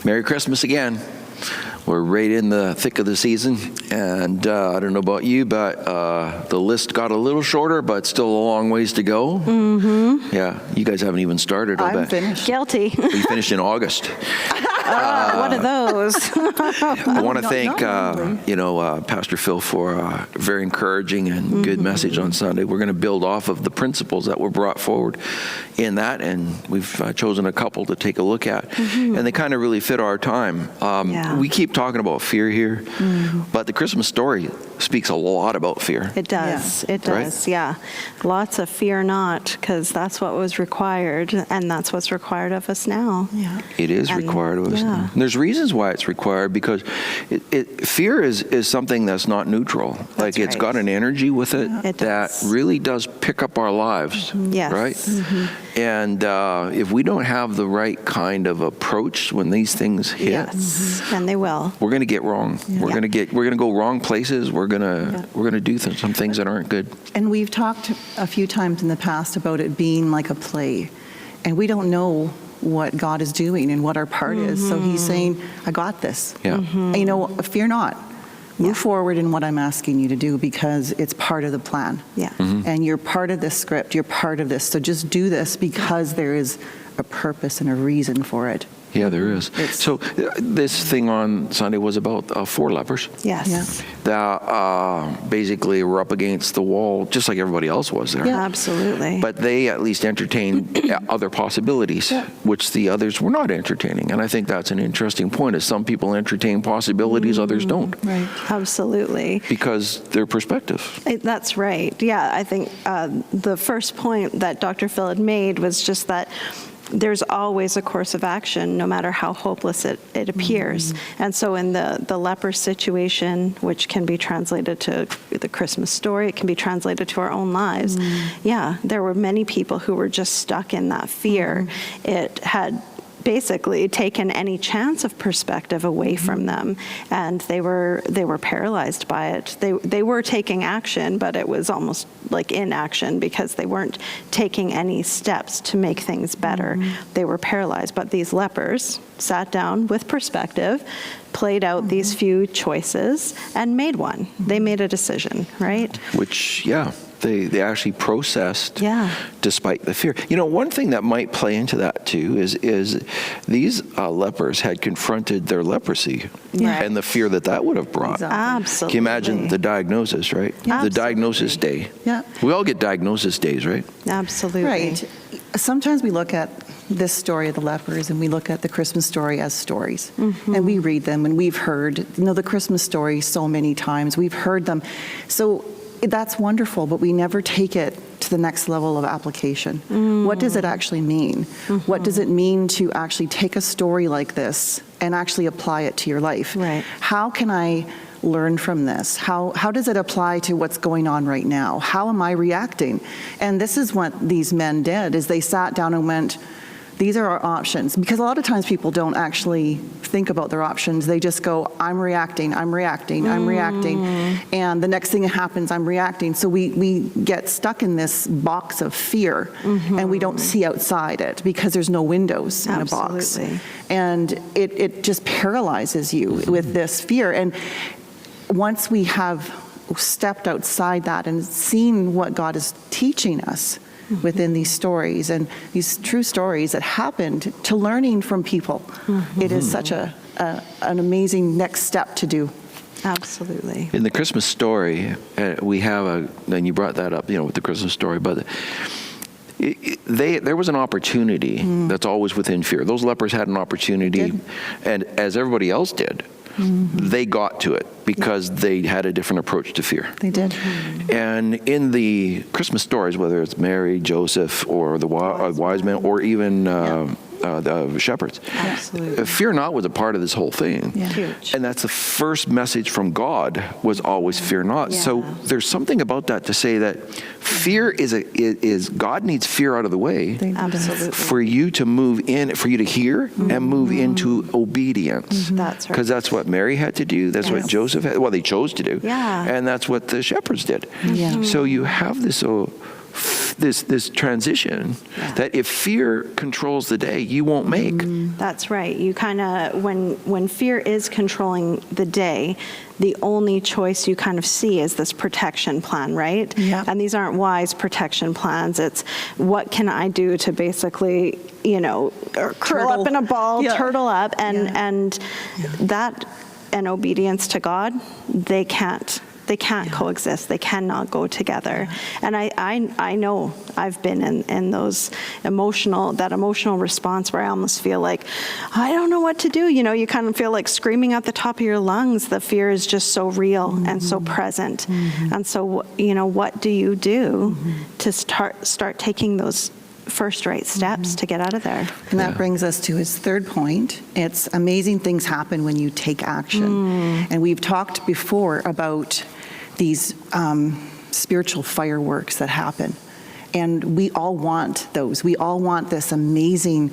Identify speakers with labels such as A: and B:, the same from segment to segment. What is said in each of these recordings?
A: Merry Christmas again. We're right in the thick of the season, and I don't know about you, but the list got a little shorter, but still a long ways to go.
B: Mm-hmm.
A: Yeah, you guys haven't even started, I bet.
B: I'm finished.
C: Guilty.
A: We finished in August.
C: What are those?
A: I want to thank Pastor Phil for a very encouraging and good message on Sunday. We're going to build off of the principles that were brought forward in that, and we've chosen a couple to take a look at, and they kind of really fit our time. We keep talking about fear here, but the Christmas story speaks a lot about fear.
C: It does.
B: Yeah.
C: It does. Right? Yeah. Lots of fear not, because that's what was required, and that's what's required of us now.
B: Yeah.
A: It is required of us now. And there's reasons why it's required, because fear is something that's not neutral. Like it's got an energy with it that really does pick up our lives.
C: Yes.
A: Right? And if we don't have the right kind of approach when these things hit,
C: then they will.
A: We're going to get wrong. We're going to go wrong places. We're going to do some things that aren't good.
B: And we've talked a few times in the past about it being like a play, and we don't know what God is doing and what our part is. So He's saying, "I got this. And, fear not. Move forward in what I'm asking you to do, because it's part of the plan.
C: Yeah.
B: And you're part of this script. You're part of this. So just do this because there is a purpose and a reason for it."
A: Yeah, there is. So this thing on Sunday was about 4 lepers.
C: Yes.
A: That basically were up against the wall, just like everybody else was there.
C: Yeah, absolutely.
A: But they at least entertained other possibilities, which the others were not entertaining. And I think that's an interesting point, is some people entertain possibilities, others don't.
B: Right.
C: Absolutely.
A: Because their perspective.
C: That's right. Yeah, I think the first point that Dr. Phil had made was just that there's always a course of action, no matter how hopeless it appears. And so in the leper situation, which can be translated to the Christmas story, it can be translated to our own lives. Yeah, there were many people who were just stuck in that fear. It had basically taken any chance of perspective away from them, and they were paralyzed by it. They were taking action, but it was almost like inaction, because they weren't taking any steps to make things better. They were paralyzed. But these lepers sat down with perspective, played out these few choices, and made one. They made a decision, right?
A: Which, they actually processed despite the fear. One thing that might play into that too is these lepers had confronted their leprosy and the fear that would have brought.
C: Absolutely.
A: Can you imagine the diagnosis, right? The diagnosis day.
B: Yeah.
A: We all get diagnosis days, right?
C: Absolutely.
B: Right. Sometimes we look at this story of the lepers, and we look at the Christmas story as stories. And we read them, and we've heard the Christmas story so many times. We've heard them. So that's wonderful, but we never take it to the next level of application. What does it actually mean? What does it mean to actually take a story like this and actually apply it to your life?
C: Right.
B: How can I learn from this? How does it apply to what's going on right now? How am I reacting? And this is what these men did, is they sat down and went, these are our options. Because a lot of times people don't actually think about their options. They just go, I'm reacting. And the next thing that happens, I'm reacting. So we get stuck in this box of fear, and we don't see outside it, because there's no windows in a box. And it just paralyzes you with this fear. And once we have stepped outside that and seen what God is teaching us within these stories, and these true stories that happened, to learning from people, it is such an amazing next step to do.
C: Absolutely.
A: In the Christmas story, we have and you brought that up, with the Christmas story, but there was an opportunity that's always within fear. Those lepers had an opportunity, and as everybody else did, they got to it because they had a different approach to fear.
B: They did.
A: And in the Christmas stories, whether it's Mary, Joseph, or the wise men, or even the shepherds, fear not was a part of this whole thing.
C: Huge.
A: And that's the first message from God, was always fear not. So there's something about that to say that fear is God needs fear out of the way.
C: Absolutely.
A: For you to move in, for you to hear and move into obedience.
C: That's right.
A: Because that's what Mary had to do. That's what Joseph had. Well, they chose to do.
C: Yeah.
A: And that's what the shepherds did.
B: Yeah.
A: So you have this this transition that if fear controls the day, you won't make.
C: That's right. You kind of, when fear is controlling the day, the only choice you kind of see is this protection plan, right?
B: Yeah.
C: And these aren't wise protection plans. It's what can I do to basically, curl up in a ball, turtle up, and that and obedience to God, they can't coexist. They cannot go together. And I know I've been in that emotional response where I almost feel like, I don't know what to do. You kind of feel like screaming at the top of your lungs. The fear is just so real and so present. And so, what do you do to start taking those first right steps to get out of there?
B: And that brings us to his third point. It's amazing things happen when you take action. And we've talked before about these spiritual fireworks that happen. And we all want those. We all want this amazing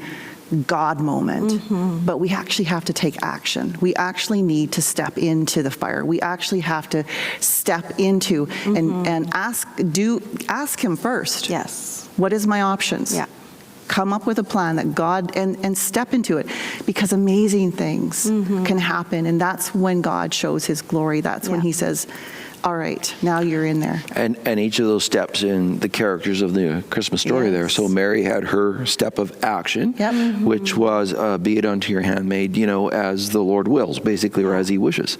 B: God moment. But we actually have to take action. We actually need to step into the fire. We actually have to step into and ask him first.
C: Yes.
B: What is my options?
C: Yeah.
B: Come up with a plan that God, and step into it, because amazing things can happen. And that's when God shows his glory. That's when he says, all right, now you're in there.
A: And each of those steps in the characters of the Christmas story there. So Mary had her step of action, which was, be it unto your handmaid, as the Lord wills, basically, or as he wishes.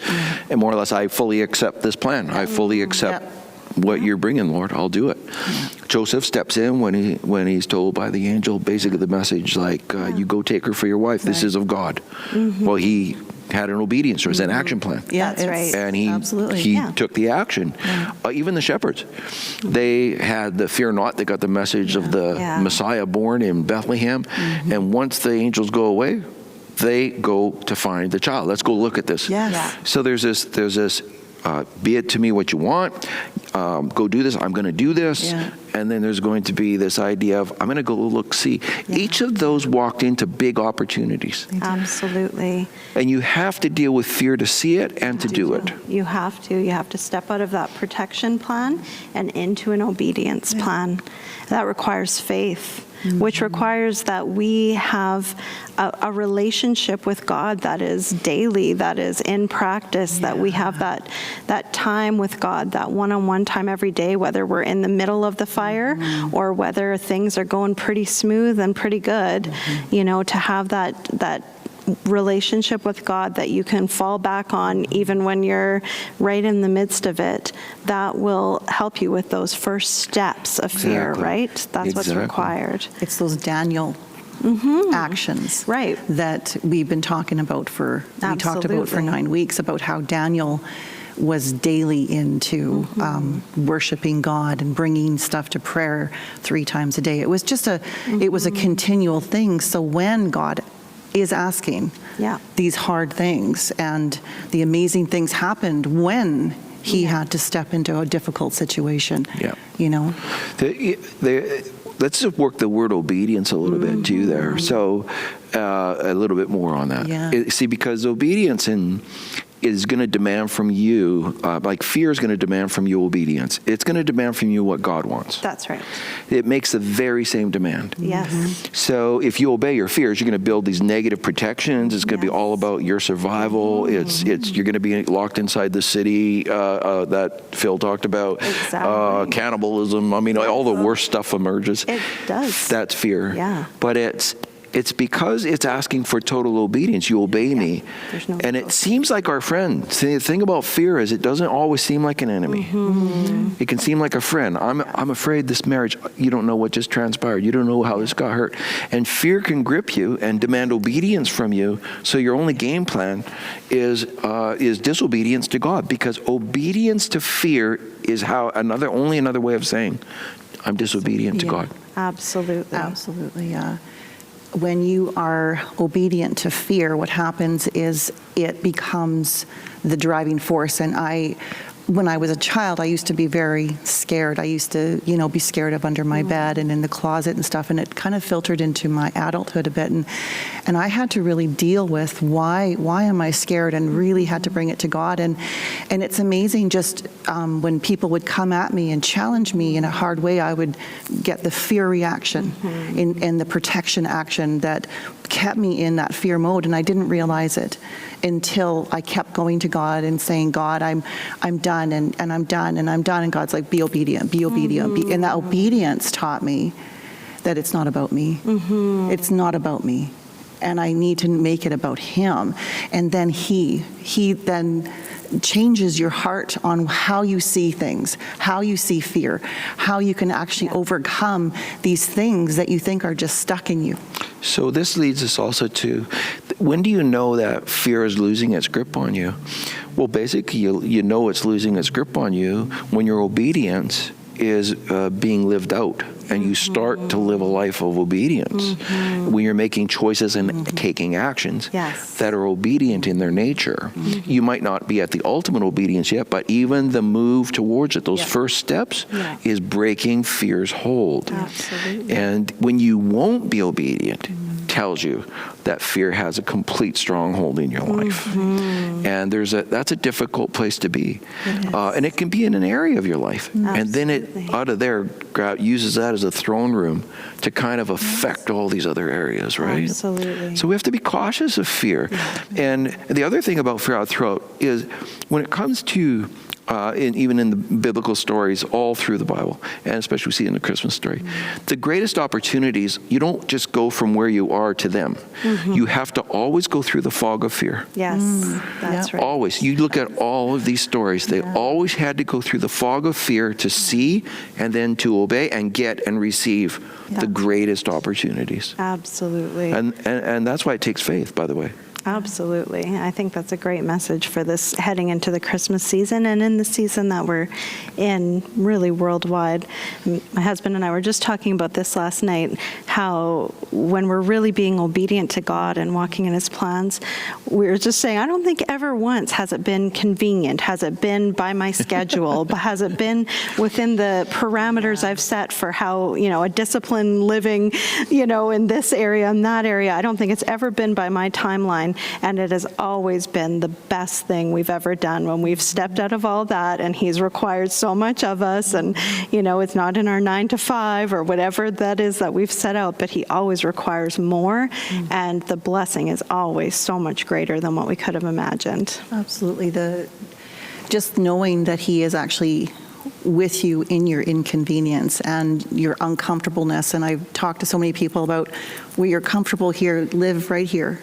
A: And more or less, I fully accept this plan. I fully accept what you're bringing, Lord. I'll do it. Joseph steps in when he's told by the angel, basically the message, like, you go take her for your wife. This is of God. Well, he had an obedience, or it's an action plan.
B: Yeah,
C: that's right.
A: And he took the action. Even the shepherds, they had the fear not. They got the message of the Messiah born in Bethlehem. And once the angels go away, they go to find the child. Let's go look at this. So there's this be it to me what you want, go do this, I'm going to do this. And then there's going to be this idea of, I'm going to go look, see. Each of those walked into big opportunities.
C: Absolutely.
A: And you have to deal with fear to see it and to do it.
C: You have to. You have to step out of that protection plan and into an obedience plan. That requires faith, which requires that we have a relationship with God that is daily, that is in practice, that we have that time with God, that one-on-one time every day, whether we're in the middle of the fire or whether things are going pretty smooth and pretty good, to have that relationship with God that you can fall back on even when you're right in the midst of it, that will help you with those first steps of fear, right? That's what's required.
B: It's those Daniel actions that we've been talking about we talked about for 9 weeks, about how Daniel was daily into worshiping God and bringing stuff to prayer 3 times a day. It was just it was a continual thing. So when God is asking these hard things, and the amazing things happened when he had to step into a difficult situation. Let's just work the word obedience a little bit too there. So a little bit more on that. See, because obedience is going to demand from you, like fear is going to demand from you obedience. It's going to demand from you what God wants.
C: That's right.
A: It makes the very same demand.
C: Yes.
A: So if you obey your fears, you're going to build these negative protections. It's going to be all about your survival. It's you're going to be locked inside the city that Phil talked about.
C: Exactly.
A: Cannibalism. I mean, all the worst stuff emerges.
C: It does.
A: That's fear.
C: Yeah.
A: But it's because it's asking for total obedience. You obey me. And it seems like our friend. See, the thing about fear is it doesn't always seem like an enemy. It can seem like a friend. I'm afraid this marriage, you don't know what just transpired. You don't know how this got hurt. And fear can grip you and demand obedience from you. So your only game plan is disobedience to God, because obedience to fear is only another way of saying I'm disobedient to God.
B: Absolutely, yeah. When you are obedient to fear, what happens is it becomes the driving force. And when I was a child, I used to be very scared. I used to, be scared of under my bed and in the closet and stuff, and it kind of filtered into my adulthood a bit. And I had to really deal with why am I scared, and really had to bring it to God. And it's amazing just when people would come at me and challenge me in a hard way, I would get the fear reaction and the protection action that kept me in that fear mode, and I didn't realize it until I kept going to God and saying, God, I'm done, and I'm done, and I'm done. And God's like, be obedient, be obedient. And that obedience taught me that it's not about me. It's not about me. And I need to make it about Him. And then He then changes your heart on how you see things, how you see fear, how you can actually overcome these things that you think are just stuck in you.
A: So this leads us also to, when do you know that fear is losing its grip on you? Well, basically, you know it's losing its grip on you when your obedience is being lived out, and you start to live a life of obedience. When you're making choices and taking actions that are obedient in their nature. You might not be at the ultimate obedience yet, but even the move towards it, those first steps, is breaking fear's hold.
C: Absolutely.
A: And when you won't be obedient, tells you that fear has a complete stronghold in your life. And that's a difficult place to be. And it can be in an area of your life. And then it, out of there, God uses that as a throne room to kind of affect all these other areas, right?
C: Absolutely.
A: So we have to be cautious of fear. And the other thing about fear out throughout is when it comes to even in the biblical stories all through the Bible, and especially we see in the Christmas story, the greatest opportunities, you don't just go from where you are to them. You have to always go through the fog of fear.
C: Yes, that's right.
A: Always. You look at all of these stories, they always had to go through the fog of fear to see and then to obey and get and receive the greatest opportunities.
C: Absolutely.
A: And that's why it takes faith, by the way.
C: Absolutely. I think that's a great message for this heading into the Christmas season and in the season that we're in really worldwide. My husband and I were just talking about this last night, how when we're really being obedient to God and walking in His plans, we were just saying, I don't think ever once has it been convenient. Has it been by my schedule? But has it been within the parameters I've set for how, a disciplined living, in this area and that area? I don't think it's ever been by my timeline. And it has always been the best thing we've ever done when we've stepped out of all that, and He's required so much of us, and it's not in our 9 to 5 or whatever that is that we've set out, but He always requires more, and the blessing is always so much greater than what we could have imagined.
B: Absolutely. Just knowing that He is actually with you in your inconvenience and your uncomfortableness. And I've talked to so many people about, where you're comfortable here, live right here.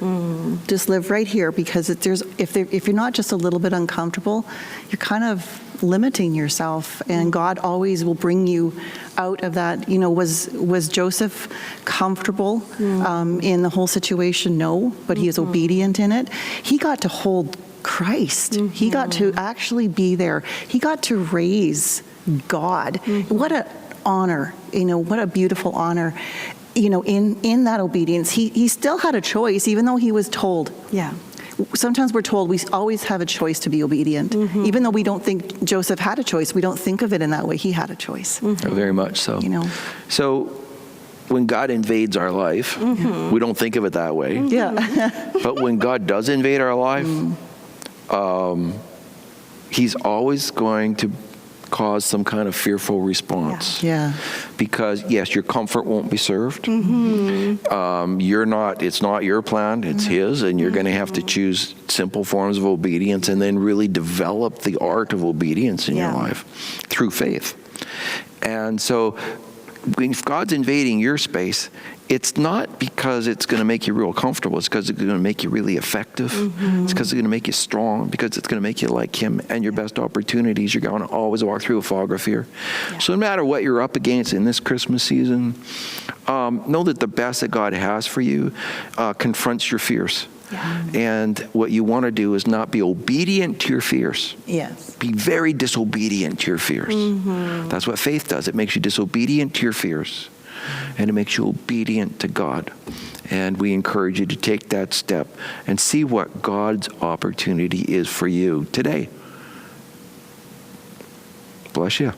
B: Just live right here, because if you're not just a little bit uncomfortable, you're kind of limiting yourself, and God always will bring you out of that. Was Joseph comfortable in the whole situation? No, but he is obedient in it. He got to hold Christ. He got to actually be there. He got to raise God. What an honor, what a beautiful honor. In that obedience, he still had a choice, even though he was told. Yeah. Sometimes we're told we always have a choice to be obedient. Even though we don't think Joseph had a choice, we don't think of it in that way. He had a choice.
A: Very much so. So when God invades our life, we don't think of it that way.
B: Yeah.
A: But when God does invade our life, He's always going to cause some kind of fearful response.
B: Yeah.
A: Because yes, your comfort won't be served. It's not your plan, it's His, and you're going to have to choose simple forms of obedience and then really develop the art of obedience in your life through faith. And so if God's invading your space, it's not because it's going to make you real comfortable. It's because it's going to make you really effective. It's because it's going to make you strong, because it's going to make you like Him. And your best opportunities, you're going to always walk through a fog of fear. So no matter what you're up against in this Christmas season, know that the best that God has for you confronts your fears. And what you want to do is not be obedient to your fears.
B: Yes.
A: Be very disobedient to your fears. That's what faith does. It makes you disobedient to your fears, and it makes you obedient to God. And we encourage you to take that step and see what God's opportunity is for you today. Bless you.